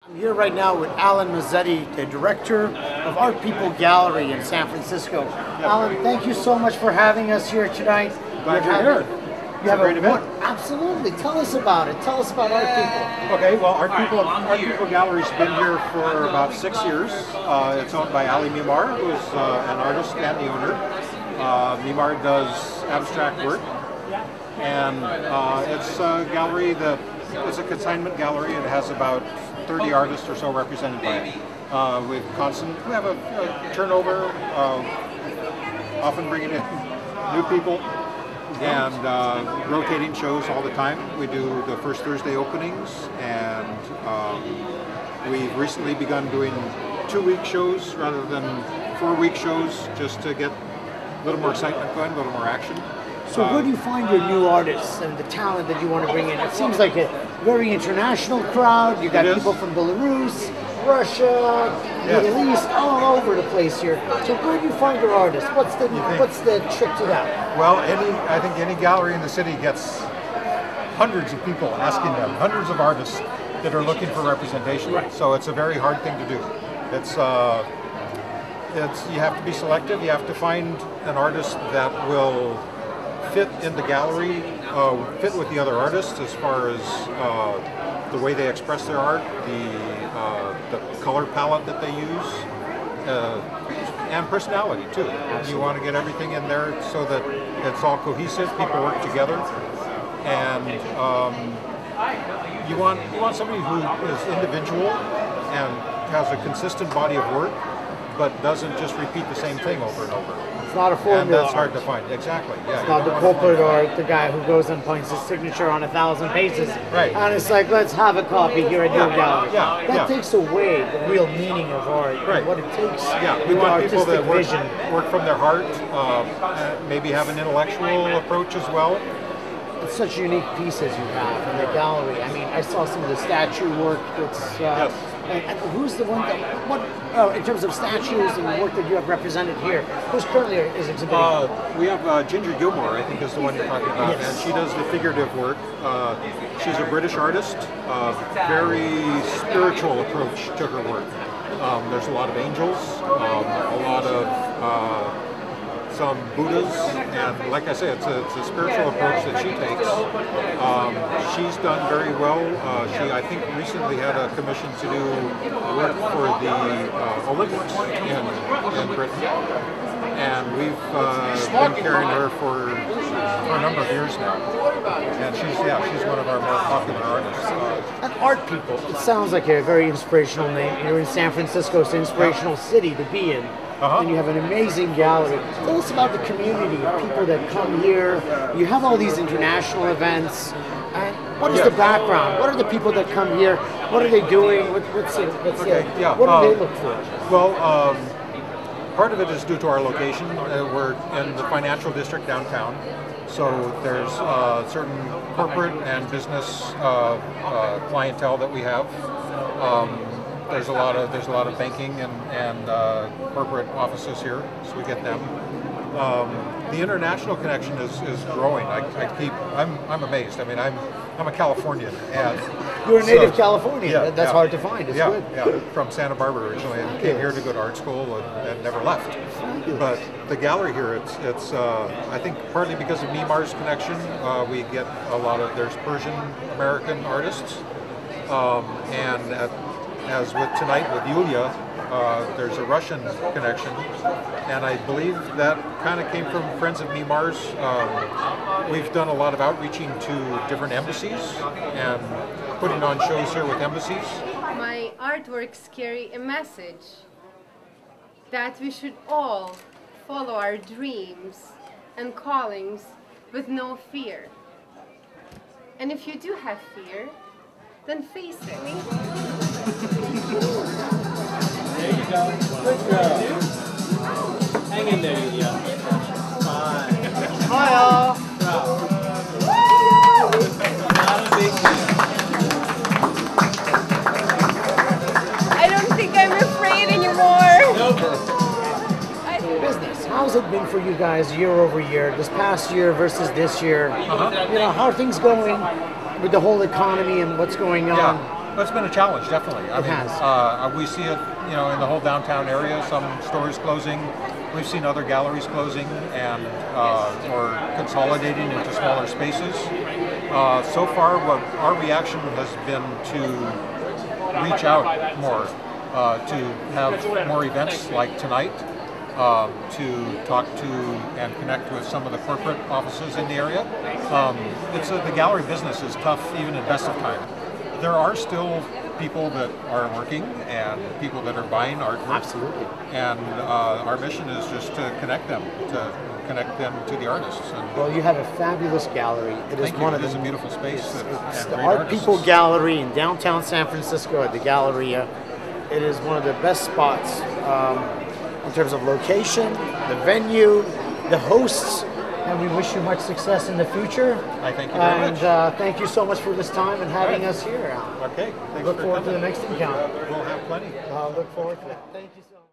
I'm here right now with Alan Mazzetti, the director of Art People Gallery in San Francisco. Alan, thank you so much for having us here tonight. Glad you're here. You have a great event. Absolutely. Tell us about it. Tell us about Art People. Okay, well, Art People Gallery's been here for about 6 years. It's owned by Ali Mimar, who's an artist and the owner. Mimar does abstract work, and it's a gallery that is a consignment gallery. It has about 30 artists or so represented by it. We have a turnover, often bringing in new people, and rotating shows all the time. We do the first Thursday openings, and we've recently begun doing 2-week shows rather than 4-week shows, just to get a little more excitement going, a little more action. So where do you find your new artists and the talent that you want to bring in? It seems like a very international crowd. You got people from Belarus, Russia, Middle East, all over the place here. So where do you find your artists? What's the trick to that? Well, I think any gallery in the city gets hundreds of people asking them, hundreds of artists that are looking for representation. Right. So it's a very hard thing to do. You have to be selective. You have to find an artist that will fit in the gallery, fit with the other artists as far as the way they express their art, the color palette that they use, and personality too. You want to get everything in there so that it's all cohesive, people work together, and you want somebody who is individual and has a consistent body of work, but doesn't just repeat the same thing over and over. It's not a formula. And that's hard to find. Exactly. Yeah. It's not the corporate art, the guy who goes and points his signature on 1,000 pages. Right. And it's like, let's have a copy here at your gallery. Yeah. That takes away the real meaning of art. Right. And what it takes. Yeah. We want people that vision. work from their heart, maybe have an intellectual approach as well. It's such unique pieces you have in the gallery. I mean, I saw some of the statue work. It's and who's the one that in terms of statues and the work that you have represented here? Who's currently is exhibiting? We have Ginger Gilmore, I think, is the one you're talking about, and she does the figurative work. She's a British artist, very spiritual approach to her work. There's a lot of angels, a lot of some Buddhas, and like I say, it's a spiritual approach that she takes. She's done very well. She, I think, recently had a commission to do work for the Olympics in Britain, and we've been carrying her for a number of years now. And she's one of our more popular artists. And Art People, it sounds like a very inspirational name. You're in San Francisco, it's an inspirational city to be in. And you have an amazing gallery. Tell us about the community of people that come here. You have all these international events. And what is the background? What are the people that come here? What are they doing? What do they look for? Well, part of it is due to our location. We're in the financial district downtown. So there's certain corporate and business clientele that we have. There's a lot of banking and corporate offices here, so we get them. The international connection is growing. I'm amazed. I mean, I'm a Californian, and you're a native Californian. That's hard to find. It's good. Yeah, from Santa Barbara originally, and came here to go to art school and never left. But the gallery here, it's I think partly because of Mimar's connection, we get a lot of there's Persian American artists, and as with tonight with Yulia, there's a Russian connection, and I believe that kind of came from friends of Mimar's. We've done a lot of outreaching to different embassies and putting on shows here with embassies. My artworks carry a message that we should all follow our dreams and callings with no fear. And if you do have fear, then face it. There you go. Good girl. Hang in there, Yulia. Fine. Smile. Not a big deal. I don't think I'm afraid anymore. Nope. Business. How's it been for you guys year over year? This past year versus this year? You know, how are things going with the whole economy and what's going on? But it's been a challenge, definitely. It has. We see it, in the whole downtown area. Some stores closing. We've seen other galleries closing and or consolidating into smaller spaces. So far, what our reaction has been to reach out more, to have more events like tonight, to talk to and connect with some of the corporate offices in the area. The gallery business is tough even in best of times. There are still people that are working and people that are buying artwork. Absolutely. And our mission is just to connect them to the artists. And well, you have a fabulous gallery. It is one of It is the a beautiful space. It's and the great Art artists. People Gallery in downtown San Francisco at the Galleria. It is one of the best spots in terms of location, the venue, the hosts, and we wish you much success in the future. I thank you very much. And thank you so much for this time and having us here. Okay. Thanks Look for forward to coming. the next encounter. We'll have plenty. Look forward to it. Thank you so much.